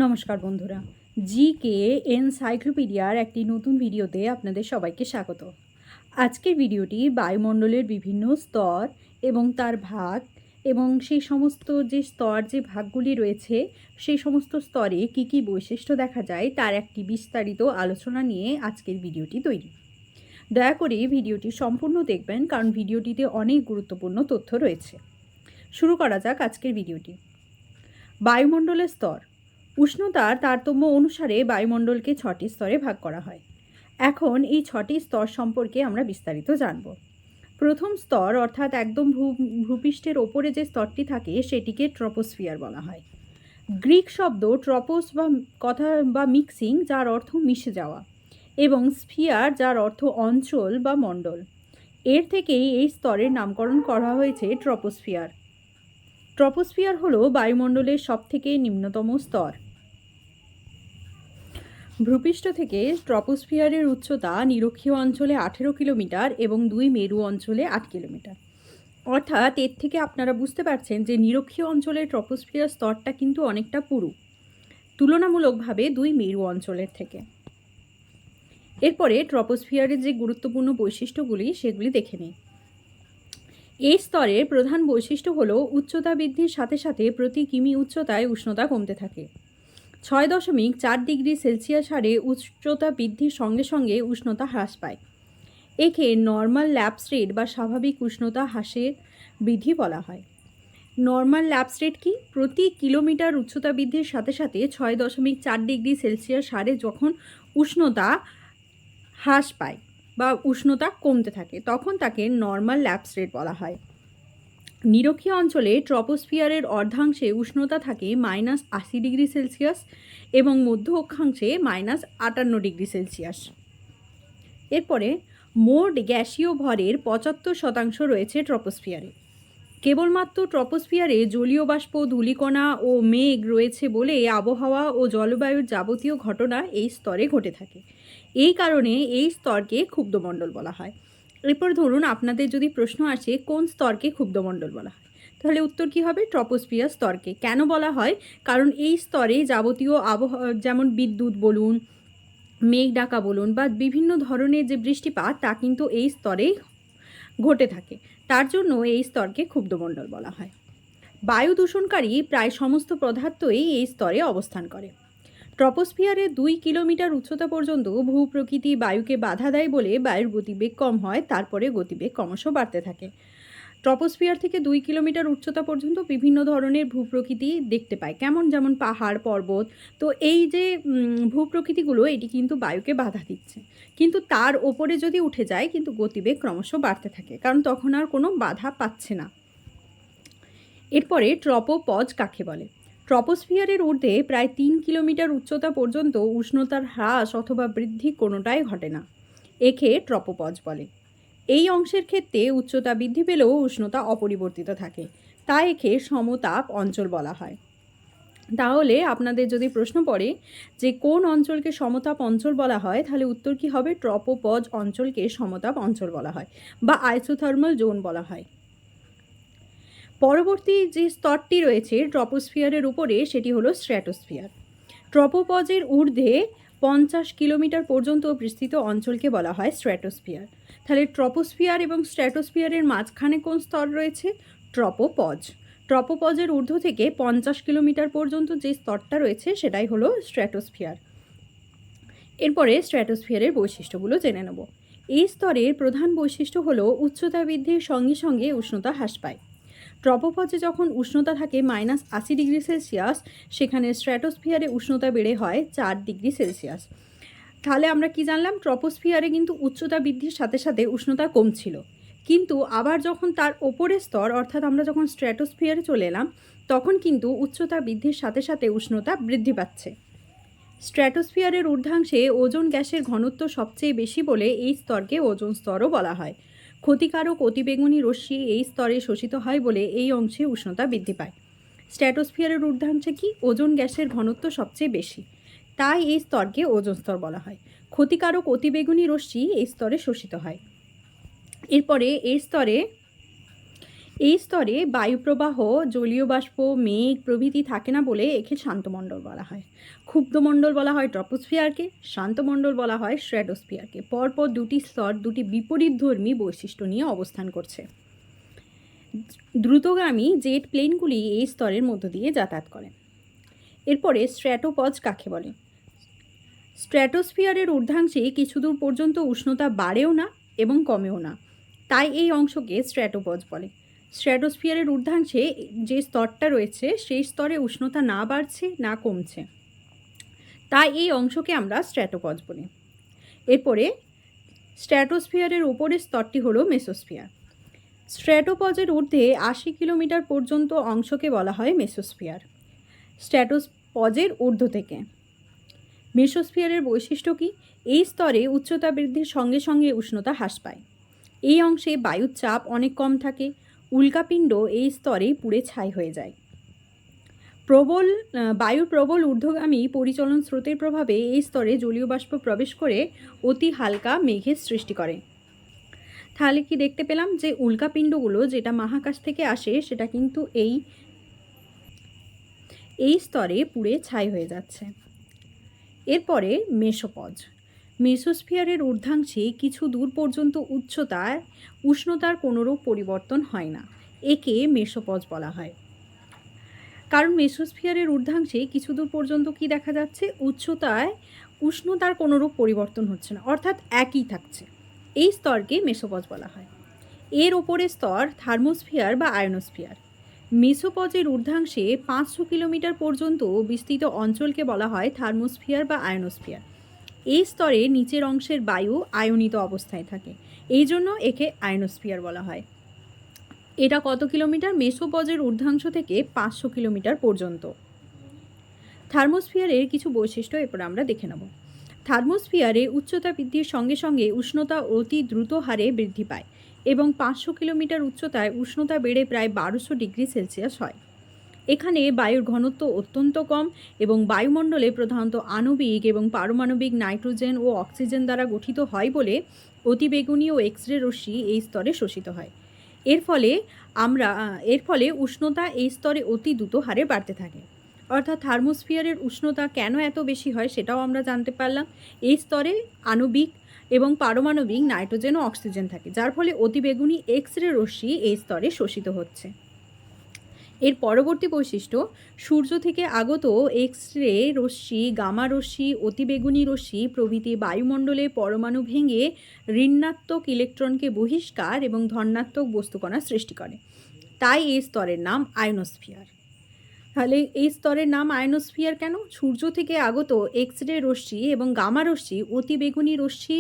নমস্কার বন্ধুরা, জিকে এনসাইক্লোপিডিয়ার একটি নতুন ভিডিওতে আপনাদের সবাইকে স্বাগত। আজকের ভিডিওটি বায়ুমণ্ডলের বিভিন্ন স্তর এবং তার ভাগ এবং সেই সমস্ত যে ভাগগুলি রয়েছে সেই সমস্ত স্তরে কী কী বৈশিষ্ট্য দেখা যায় তার একটি বিস্তারিত আলোচনা নিয়ে আজকের ভিডিওটি তৈরি। দয়া করে ভিডিওটি সম্পূর্ণ দেখবেন, কারণ ভিডিওটিতে অনেক গুরুত্বপূর্ণ তথ্য রয়েছে। শুরু করা যাক আজকের ভিডিওটি। বায়ুমণ্ডলের স্তর। উষ্ণতার তারতম্য অনুসারে বায়ুমণ্ডলকে 6টি স্তরে ভাগ করা হয়। এখন এই 6টি স্তর সম্পর্কে আমরা বিস্তারিত জানব। প্রথম স্তর অর্থাৎ একদম ভূপৃষ্ঠের ওপরে যে স্তরটি থাকে সেটিকে ট্রপোস্ফিয়ার বলা হয়। গ্রিক শব্দ ট্রপোস বা মিক্সিং, যার অর্থ মিশে যাওয়া, এবং স্ফিয়ার, যার অর্থ অঞ্চল বা মণ্ডল। এর থেকেই এই স্তরের নামকরণ করা হয়েছে ট্রপোস্ফিয়ার। ট্রপোস্ফিয়ার হলো বায়ুমণ্ডলের সবথেকে নিম্নতম স্তর। ভূপৃষ্ঠ থেকে ট্রপোস্ফিয়ারের উচ্চতা নিরক্ষীয় অঞ্চলে 18 কিলোমিটার এবং 2 মেরু অঞ্চলে 8 কিলোমিটার। অর্থাৎ এর থেকে আপনারা বুঝতে পারছেন যে নিরক্ষীয় অঞ্চলের ট্রপোস্ফিয়ার স্তরটা কিন্তু অনেকটা পুরু, তুলনামূলকভাবে 2 মেরু অঞ্চলের থেকে। এরপরে ট্রপোস্ফিয়ারের যে গুরুত্বপূর্ণ বৈশিষ্ট্যগুলি সেগুলি দেখে নিই। এই স্তরের প্রধান বৈশিষ্ট্য হলো উচ্চতা বৃদ্ধির সাথে সাথে প্রতি কিমি উচ্চতায় উষ্ণতা কমতে থাকে। 6.4 ডিগ্রি সেলসিয়াস হারে উচ্চতা বৃদ্ধির সঙ্গে সঙ্গে উষ্ণতা হ্রাস পায়। একে নর্মাল ল্যাপস রেট বা স্বাভাবিক উষ্ণতা হ্রাসের বৃদ্ধি বলা হয়। নর্মাল ল্যাপস রেট কি? প্রতি কিলোমিটার উচ্চতা বৃদ্ধির সাথে সাথে 6.4 ডিগ্রি সেলসিয়াস হারে যখন উষ্ণতা হ্রাস পায় বা উষ্ণতা কমতে থাকে তখন তাকে নর্মাল ল্যাপস রেট বলা হয়। নিরক্ষীয় অঞ্চলে ট্রপোস্ফিয়ারের অর্ধাংশে উষ্ণতা থাকে -80 ডিগ্রি সেলসিয়াস এবং মধ্য অক্ষাংশে -58 ডিগ্রি সেলসিয়াস। এরপরে মোট গ্যাসীয় ভরের 75% রয়েছে ট্রপোস্ফিয়ারে। কেবলমাত্র ট্রপোস্ফিয়ারে জলীয় বাষ্প, ধূলিকণা ও মেঘ রয়েছে বলে আবহাওয়া ও জলবায়ুর যাবতীয় ঘটনা এই স্তরে ঘটে থাকে। এই কারণে এই স্তরকে ক্ষুব্ধমণ্ডল বলা হয়। এরপর ধরুন আপনাদের যদি প্রশ্ন আসে কোন স্তরকে ক্ষুব্ধমণ্ডল বলা হয়, তাহলে উত্তর কী হবে? ট্রপোস্ফিয়ার স্তরকে। কেন বলা হয়? কারণ এই স্তরে যাবতীয় আবহাওয়া, যেমন বিদ্যুৎ বলুন, মেঘ ডাকা বলুন, বা বিভিন্ন ধরনের যে বৃষ্টিপাত তা কিন্তু এই স্তরেই ঘটে থাকে। তার জন্য এই স্তরকে ক্ষুব্ধমণ্ডল বলা হয়। বায়ু দূষণকারী প্রায় সমস্ত পদার্থই এই স্তরে অবস্থান করে। ট্রপোস্ফিয়ারে 2 কিলোমিটার উচ্চতা পর্যন্ত ভূপ্রকৃতি বায়ুকে বাধা দেয় বলে বায়ুর গতিবেগ কম হয়, তারপরে গতিবেগ ক্রমশ বাড়তে থাকে। ট্রপোস্ফিয়ার থেকে 2 কিলোমিটার উচ্চতা পর্যন্ত বিভিন্ন ধরনের ভূপ্রকৃতি দেখতে পায়, যেমন পাহাড়, পর্বত। তো এই যে ভূপ্রকৃতিগুলো, এটি কিন্তু বায়ুকে বাধা দিচ্ছে, কিন্তু তার ওপরে যদি উঠে যায় কিন্তু গতিবেগ ক্রমশ বাড়তে থাকে, কারণ তখন আর কোনো বাধা পাচ্ছে না। এরপরে ট্রপোপজ কাকে বলে? ট্রপোস্ফিয়ারের ঊর্ধ্বে প্রায় 3 কিলোমিটার উচ্চতা পর্যন্ত উষ্ণতার হ্রাস অথবা বৃদ্ধি কোনোটাই ঘটে না। একে ট্রপোপজ বলে। এই অংশের ক্ষেত্রে উচ্চতা বৃদ্ধি পেলেও উষ্ণতা অপরিবর্তিত থাকে, তাই একে সমতাপ অঞ্চল বলা হয়। তাহলে আপনাদের যদি প্রশ্ন পড়ে যে কোন অঞ্চলকে সমতাপ অঞ্চল বলা হয়, তাহলে উত্তর কী হবে? ট্রপোপজ অঞ্চলকে সমতাপ অঞ্চল বলা হয় বা আইসোথার্মাল জোন বলা হয়। পরবর্তী যে স্তরটি রয়েছে ট্রপোস্ফিয়ারের উপরে, সেটি হলো স্ট্র্যাটোস্ফিয়ার। ট্রপোপজের ঊর্ধ্বে 50 কিলোমিটার পর্যন্ত বিস্তৃত অঞ্চলকে বলা হয় স্ট্র্যাটোস্ফিয়ার। তাহলে ট্রপোস্ফিয়ার এবং স্ট্র্যাটোস্ফিয়ারের মাঝখানে কোন স্তর রয়েছে? ট্রপোপজ। ট্রপোপজের ঊর্ধ্ব থেকে 50 কিলোমিটার পর্যন্ত যে স্তরটা রয়েছে সেটাই হলো স্ট্র্যাটোস্ফিয়ার। এরপরে স্ট্র্যাটোস্ফিয়ারের বৈশিষ্ট্যগুলো জেনে নেব। এই স্তরের প্রধান বৈশিষ্ট্য হলো উচ্চতা বৃদ্ধির সঙ্গে সঙ্গে উষ্ণতা হ্রাস পায়। ট্রপোপজে যখন উষ্ণতা থাকে -80 ডিগ্রি সেলসিয়াস, সেখানে স্ট্র্যাটোস্ফিয়ারে উষ্ণতা বেড়ে হয় 4 ডিগ্রি সেলসিয়াস। তাহলে আমরা কি জানলাম? ট্রপোস্ফিয়ারে কিন্তু উচ্চতা বৃদ্ধির সাথে সাথে উষ্ণতা কমছিল, কিন্তু আবার যখন তার ওপরের স্তর অর্থাৎ আমরা যখন স্ট্র্যাটোস্ফিয়ারে চলে এলাম, তখন কিন্তু উচ্চতা বৃদ্ধির সাথে সাথে উষ্ণতা বৃদ্ধি পাচ্ছে। স্ট্র্যাটোস্ফিয়ারের ঊর্ধ্বাংশে ওজোন গ্যাসের ঘনত্ব সবচেয়ে বেশি বলে এই স্তরকে ওজোন স্তরও বলা হয়। ক্ষতিকারক অতিবেগুনি রশ্মি এই স্তরে শোষিত হয় বলে এই অংশে উষ্ণতা বৃদ্ধি পায়। স্ট্র্যাটোস্ফিয়ারের ঊর্ধ্বাংশে কি? ওজোন গ্যাসের ঘনত্ব সবচেয়ে বেশি, তাই এই স্তরকে ওজোন স্তর বলা হয়। ক্ষতিকারক অতিবেগুনি রশ্মি এই স্তরে শোষিত হয়। এরপরে এই স্তরে বায়ুপ্রবাহ, জলীয় বাষ্প, মেঘ প্রভৃতি থাকে না বলে একে শান্তমণ্ডল বলা হয়। ক্ষুব্ধমণ্ডল বলা হয় ট্রপোস্ফিয়ারকে, শান্তমণ্ডল বলা হয় স্ট্র্যাটোস্ফিয়ারকে। পরপর দুটি স্তর দুটি বিপরীতধর্মী বৈশিষ্ট্য নিয়ে অবস্থান করছে। দ্রুতগামী জেট প্লেনগুলি এই স্তরের মধ্য দিয়ে যাতায়াত করে। এরপরে স্ট্র্যাটোপজ কাকে বলে? স্ট্র্যাটোস্ফিয়ারের ঊর্ধ্বাংশে কিছু দূর পর্যন্ত উষ্ণতা বাড়েও না এবং কমেও না, তাই এই অংশকে স্ট্র্যাটোপজ বলে। স্ট্র্যাটোস্ফিয়ারের ঊর্ধ্বাংশে যে স্তরটা রয়েছে সেই স্তরে উষ্ণতা না বাড়ছে না কমছে, তাই এই অংশকে আমরা স্ট্র্যাটোপজ বলি। এরপরে স্ট্র্যাটোস্ফিয়ারের উপরের স্তরটি হলো মেসোস্ফিয়ার। স্ট্র্যাটোপজের ঊর্ধ্বে 80 কিলোমিটার পর্যন্ত অংশকে বলা হয় মেসোস্ফিয়ার। স্ট্র্যাটোপজের ঊর্ধ্ব থেকে মেসোস্ফিয়ারের বৈশিষ্ট্য কী? এই স্তরে উচ্চতা বৃদ্ধির সঙ্গে সঙ্গে উষ্ণতা হ্রাস পায়। এই অংশে বায়ুর চাপ অনেক কম থাকে। উল্কাপিণ্ড এই স্তরে পুড়ে ছাই হয়ে যায়। বায়ুর প্রবল ঊর্ধ্বগামী পরিচলন স্রোতের প্রভাবে এই স্তরে জলীয় বাষ্প প্রবেশ করে অতি হালকা মেঘের সৃষ্টি করে। তাহলে কি দেখতে পেলাম যে উল্কাপিণ্ডগুলো যেটা মহাকাশ থেকে আসে সেটা কিন্তু এই স্তরে পুড়ে ছাই হয়ে যাচ্ছে। এরপরে মেসোপজ। মেসোস্ফিয়ারের ঊর্ধ্বাংশে কিছু দূর পর্যন্ত উচ্চতায় উষ্ণতার কোনোরূপ পরিবর্তন হয় না, একে মেসোপজ বলা হয়। কারণ মেসোস্ফিয়ারের ঊর্ধ্বাংশে কিছু দূর পর্যন্ত কি দেখা যাচ্ছে? উচ্চতায় উষ্ণতার কোনোরূপ পরিবর্তন হচ্ছে না, অর্থাৎ একই থাকছে। এই স্তরকে মেসোপজ বলা হয়। এর ওপরের স্তর থার্মোস্ফিয়ার বা আয়নোস্ফিয়ার। মেসোপজের ঊর্ধ্বাংশে 500 কিলোমিটার পর্যন্ত বিস্তৃত অঞ্চলকে বলা হয় থার্মোস্ফিয়ার বা আয়নোস্ফিয়ার। এই স্তরে নিচের অংশের বায়ু আয়নিত অবস্থায় থাকে, এই জন্য একে আয়নোস্ফিয়ার বলা হয়। এটা কত কিলোমিটার? মেসোপজের ঊর্ধ্বাংশ থেকে 500 কিলোমিটার পর্যন্ত। থার্মোস্ফিয়ারের কিছু বৈশিষ্ট্য এরপর আমরা দেখে নেব। থার্মোস্ফিয়ারে উচ্চতা বৃদ্ধির সঙ্গে সঙ্গে উষ্ণতা অতি দ্রুত হারে বৃদ্ধি পায় এবং 500 কিলোমিটার উচ্চতায় উষ্ণতা বেড়ে প্রায় 1200 ডিগ্রি সেলসিয়াস হয়। এখানে বায়ুর ঘনত্ব অত্যন্ত কম এবং বায়ুমণ্ডলে প্রধানত আণবিক এবং পারমাণবিক নাইট্রোজেন ও অক্সিজেন দ্বারা গঠিত হয় বলে অতিবেগুনি ও এক্স রে রশ্মি এই স্তরে শোষিত হয়। এর ফলে উষ্ণতা এই স্তরে অতি দ্রুত হারে বাড়তে থাকে। অর্থাৎ থার্মোস্ফিয়ারের উষ্ণতা কেন এত বেশি হয় সেটাও আমরা জানতে পারলাম। এই স্তরে আণবিক এবং পারমাণবিক নাইট্রোজেন ও অক্সিজেন থাকে, যার ফলে অতিবেগুনি এক্স রে রশ্মি এই স্তরে শোষিত হচ্ছে। এর পরবর্তী বৈশিষ্ট্য, সূর্য থেকে আগত এক্স রে রশ্মি, গামা রশ্মি, অতিবেগুনি রশ্মি প্রভৃতি বায়ুমণ্ডলে পরমাণু ভেঙে ঋণাত্মক ইলেকট্রনকে বহিষ্কার এবং ধনাত্মক বস্তুকণা সৃষ্টি করে, তাই এই স্তরের নাম আয়নোস্ফিয়ার। তাহলে এই স্তরের নাম আয়নোস্ফিয়ার কেন? সূর্য থেকে আগত এক্স রে রশ্মি এবং গামা রশ্মি, অতিবেগুনি রশ্মি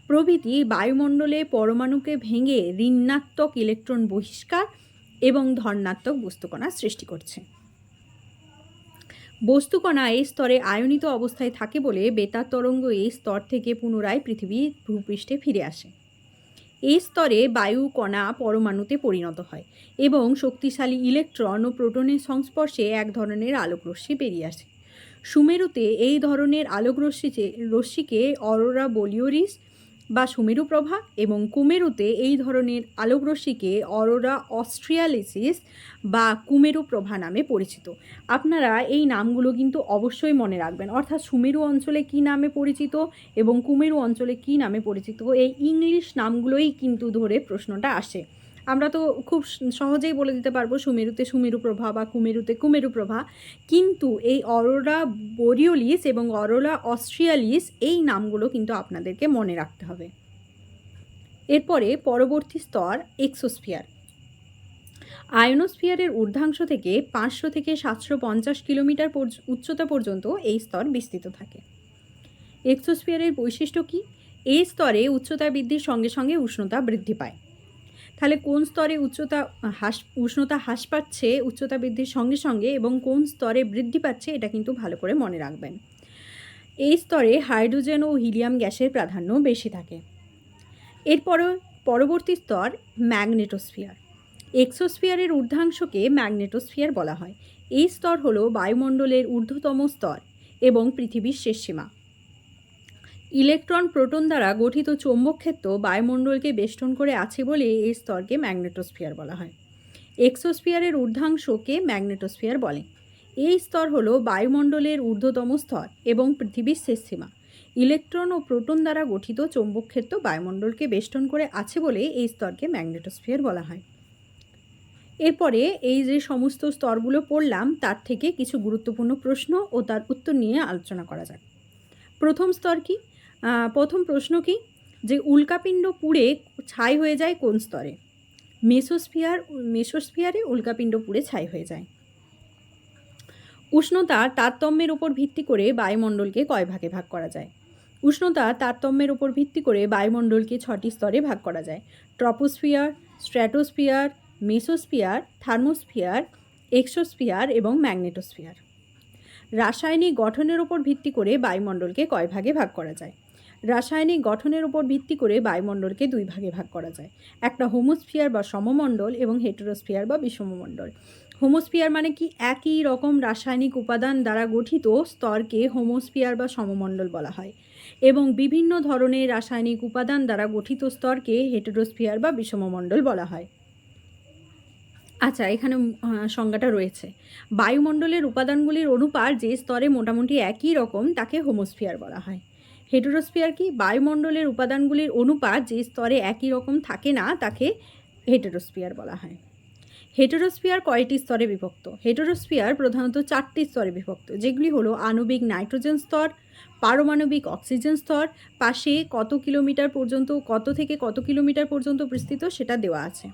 প্রভৃতি বায়ুমণ্ডলে পরমাণুকে ভেঙে ঋণাত্মক ইলেকট্রন বহিষ্কার এবং ধনাত্মক বস্তুকণা সৃষ্টি করছে। বস্তুকণা এই স্তরে আয়নিত অবস্থায় থাকে বলে বেতার তরঙ্গ এই স্তর থেকে পুনরায় পৃথিবীর ভূপৃষ্ঠে ফিরে আসে। এই স্তরে বায়ু কণা পরমাণুতে পরিণত হয় এবং শক্তিশালী ইলেকট্রন ও প্রোটনের সংস্পর্শে এক ধরনের আলোকরশ্মি বেরিয়ে আসে। সুমেরুতে এই ধরনের রশ্মিকে অরোরা বোরিওলিস বা সুমেরুপ্রভা এবং কুমেরুতে এই ধরনের আলোকরশ্মিকে অরোরা অস্ট্রিয়ালিস বা কুমেরুপ্রভা নামে পরিচিত। আপনারা এই নামগুলো কিন্তু অবশ্যই মনে রাখবেন, অর্থাৎ সুমেরু অঞ্চলে কী নামে পরিচিত এবং কুমেরু অঞ্চলে কী নামে পরিচিত, এই ইংলিশ নামগুলোই কিন্তু ধরে প্রশ্নটা আসে। আমরা তো খুব সহজেই বলে দিতে পারবো সুমেরুতে সুমেরুপ্রভা বা কুমেরুতে কুমেরুপ্রভা, কিন্তু এই অরোরা বোরিওলিস এবং অরোরা অস্ট্রিয়ালিস এই নামগুলো কিন্তু আপনাদেরকে মনে রাখতে হবে। এরপরে পরবর্তী স্তর এক্সোস্ফিয়ার। আয়নোস্ফিয়ারের ঊর্ধ্বাংশ থেকে 500 থেকে 750 কিলোমিটার উচ্চতা পর্যন্ত এই স্তর বিস্তৃত থাকে। এক্সোস্ফিয়ারের বৈশিষ্ট্য কী? এই স্তরে উচ্চতা বৃদ্ধির সঙ্গে সঙ্গে উষ্ণতা বৃদ্ধি পায়। তাহলে কোন স্তরে উষ্ণতা হ্রাস পাচ্ছে উচ্চতা বৃদ্ধির সঙ্গে সঙ্গে এবং কোন স্তরে বৃদ্ধি পাচ্ছে এটা কিন্তু ভালো করে মনে রাখবেন। এই স্তরে হাইড্রোজেন ও হিলিয়াম গ্যাসের প্রাধান্য বেশি থাকে। পরবর্তী স্তর ম্যাগনেটোস্ফিয়ার। এক্সোস্ফিয়ারের ঊর্ধ্বাংশকে ম্যাগনেটোস্ফিয়ার বলা হয়। এই স্তর হলো বায়ুমণ্ডলের ঊর্ধ্বতম স্তর এবং পৃথিবীর শেষ সীমা। ইলেকট্রন প্রোটন দ্বারা গঠিত চৌম্বক ক্ষেত্র বায়ুমণ্ডলকে বেষ্টন করে আছে বলে এই স্তরকে ম্যাগনেটোস্ফিয়ার বলা হয়। এক্সোস্ফিয়ারের ঊর্ধ্বাংশকে ম্যাগনেটোস্ফিয়ার বলে। এই স্তর হলো বায়ুমণ্ডলের ঊর্ধ্বতম স্তর এবং পৃথিবীর শেষ সীমা। ইলেকট্রন ও প্রোটন দ্বারা গঠিত চৌম্বক ক্ষেত্র বায়ুমণ্ডলকে বেষ্টন করে আছে বলে এই স্তরকে ম্যাগনেটোস্ফিয়ার বলা হয়। এরপরে এই যে সমস্ত স্তরগুলো পড়লাম তার থেকে কিছু গুরুত্বপূর্ণ প্রশ্ন ও তার উত্তর নিয়ে আলোচনা করা যাক। প্রথম স্তর কি? প্রথম প্রশ্ন কি যে উল্কাপিণ্ড পুড়ে ছাই হয়ে যায় কোন স্তরে? মেসোস্ফিয়ারে উল্কাপিণ্ড পুড়ে ছাই হয়ে যায়। উষ্ণতার তারতম্যের উপর ভিত্তি করে বায়ুমণ্ডলকে কয় ভাগে ভাগ করা যায়? উষ্ণতার তারতম্যের উপর ভিত্তি করে বায়ুমণ্ডলকে 6টি স্তরে ভাগ করা যায়। Troposphere, stratosphere, mesosphere, thermosphere, exosphere এবং ম্যাগনেটোস্ফিয়ার। রাসায়নিক গঠনের উপর ভিত্তি করে বায়ুমণ্ডলকে কয় ভাগে ভাগ করা যায়? রাসায়নিক গঠনের উপর ভিত্তি করে বায়ুমণ্ডলকে 2 ভাগে ভাগ করা যায়। একটা হোমোস্ফিয়ার বা সমমণ্ডল এবং হেটেরোস্ফিয়ার বা বিষমমণ্ডল। হোমোস্ফিয়ার মানে কি? একই রকম রাসায়নিক উপাদান দ্বারা গঠিত স্তরকে হোমোস্ফিয়ার বা সমমণ্ডল বলা হয় এবং বিভিন্ন ধরনের রাসায়নিক উপাদান দ্বারা গঠিত স্তরকে হেটেরোস্ফিয়ার বা বিষমমণ্ডল বলা হয়। আচ্ছা, এখানে সংজ্ঞাটা রয়েছে। বায়ুমণ্ডলের উপাদানগুলির অনুপাত যে স্তরে মোটামুটি একই রকম তাকে হোমোস্ফিয়ার বলা হয়। হেটেরোস্ফিয়ার কি? বায়ুমণ্ডলের উপাদানগুলির অনুপাত যে স্তরে একই রকম থাকে না তাকে হেটেরোস্ফিয়ার বলা হয়। হেটেরোস্ফিয়ার কয়টি স্তরে বিভক্ত? হেটেরোস্ফিয়ার প্রধানত 4টি স্তরে বিভক্ত, যেগুলি হলো আণবিক নাইট্রোজেন স্তর, পারমাণবিক অক্সিজেন স্তর, পাশে কত কিলোমিটার পর্যন্ত, কত থেকে কত কিলোমিটার পর্যন্ত বিস্তৃত সেটা দেওয়া আছে,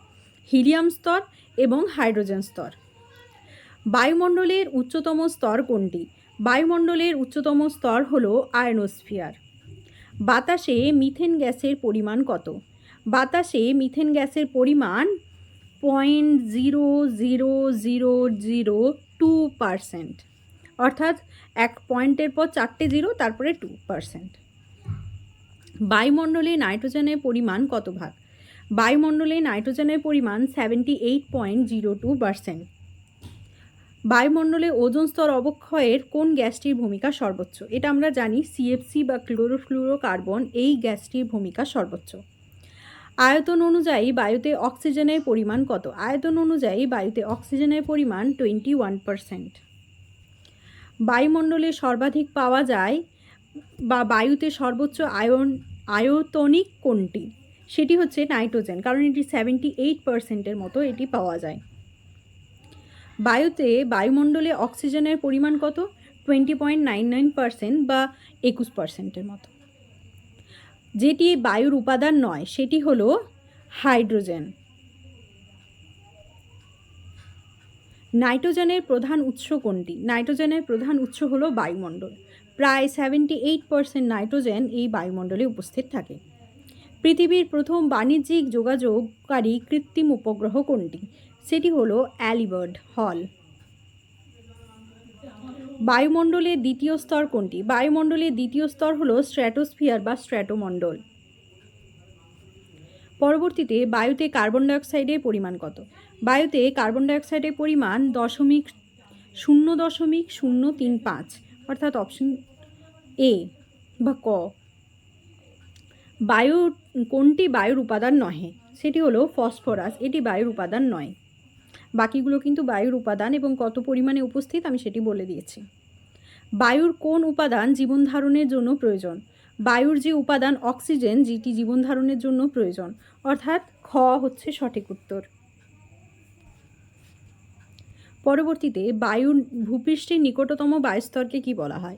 হিলিয়াম স্তর এবং হাইড্রোজেন স্তর। বায়ুমণ্ডলের উচ্চতম স্তর কোনটি? বায়ুমণ্ডলের উচ্চতম স্তর হলো আয়নোস্ফিয়ার। বাতাসে মিথেন গ্যাসের পরিমাণ কত? বাতাসে মিথেন গ্যাসের পরিমাণ 0.00002%, অর্থাৎ এক পয়েন্টের পর 4টে জিরো, তারপরে 2%। বায়ুমণ্ডলে নাইট্রোজেনের পরিমাণ কত ভাগ? বায়ুমণ্ডলে নাইট্রোজেনের পরিমাণ 78.02%। বায়ুমণ্ডলে ওজোন স্তর অবক্ষয়ের কোন গ্যাসটির ভূমিকা সর্বোচ্চ? এটা আমরা জানি, সিএফসি বা ক্লোরোফ্লুরোকার্বন, এই গ্যাসটির ভূমিকা সর্বোচ্চ। আয়তন অনুযায়ী বায়ুতে অক্সিজেনের পরিমাণ কত? আয়তন অনুযায়ী বায়ুতে অক্সিজেনের পরিমাণ 21%। বায়ুমণ্ডলে সর্বাধিক পাওয়া যায় বা বায়ুতে সর্বোচ্চ আয়তনিক কোনটি? সেটি হচ্ছে নাইট্রোজেন, কারণ এটি 78%-এর মতো এটি পাওয়া যায়। বায়ুমণ্ডলে অক্সিজেনের পরিমাণ কত? 20.99% বা 21%-এর মতো। যেটি বায়ুর উপাদান নয় সেটি হলো হাইড্রোজেন। নাইট্রোজেনের প্রধান উৎস কোনটি? নাইট্রোজেনের প্রধান উৎস হলো বায়ুমণ্ডল। প্রায় 78% নাইট্রোজেন এই বায়ুমণ্ডলে উপস্থিত থাকে। পৃথিবীর প্রথম বাণিজ্যিক যোগাযোগকারী কৃত্রিম উপগ্রহ কোনটি? সেটি হলো অ্যালিবার্ট হল। বায়ুমণ্ডলের দ্বিতীয় স্তর কোনটি? বায়ুমণ্ডলের দ্বিতীয় স্তর হলো স্ট্র্যাটোস্ফিয়ার বা স্ট্র্যাটোমণ্ডল। পরবর্তীতে বায়ুতে কার্বন ডাইঅক্সাইডের পরিমাণ কত? বায়ুতে কার্বন ডাইঅক্সাইডের পরিমাণ 0.035, অর্থাৎ অপশন এ বা ক। কোনটি বায়ুর উপাদান নহে? সেটি হলো ফসফরাস, এটি বায়ুর উপাদান নয়। বাকিগুলো কিন্তু বায়ুর উপাদান এবং কত পরিমাণে উপস্থিত আমি সেটি বলে দিয়েছি। বায়ুর কোন উপাদান জীবন ধারণের জন্য প্রয়োজন? বায়ুর যে উপাদান অক্সিজেন, যেটি জীবন ধারণের জন্য প্রয়োজন, অর্থাৎ খ হচ্ছে সঠিক উত্তর। পরবর্তীতে বায়ুর ভূপৃষ্ঠের নিকটতম বায়ুস্তরকে কি বলা হয়?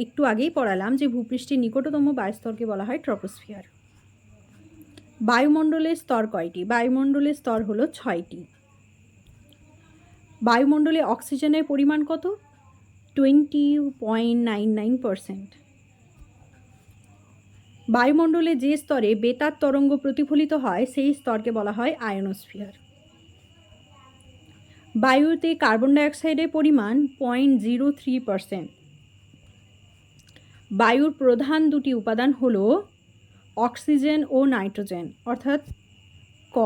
একটু আগেই পড়ালাম যে ভূপৃষ্ঠের নিকটতম বায়ুস্তরকে বলা হয় ট্রপোস্ফিয়ার। বায়ুমণ্ডলের স্তর কয়টি? বায়ুমণ্ডলের স্তর হলো 6টি। বায়ুমণ্ডলে অক্সিজেনের পরিমাণ কত? 20.99%। বায়ুমণ্ডলে যে স্তরে বেতার তরঙ্গ প্রতিফলিত হয় সেই স্তরকে বলা হয় আয়নোস্ফিয়ার। বায়ুতে কার্বন ডাইঅক্সাইডের পরিমাণ 0.03%। বায়ুর প্রধান দুটি উপাদান হল অক্সিজেন ও নাইট্রোজেন, অর্থাৎ ক।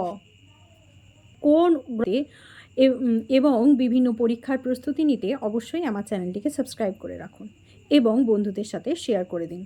কোন এবং বিভিন্ন পরীক্ষার প্রস্তুতি নিতে অবশ্যই আমার চ্যানেলটিকে সাবস্ক্রাইব করে রাখুন এবং বন্ধুদের সাথে শেয়ার করে দিন।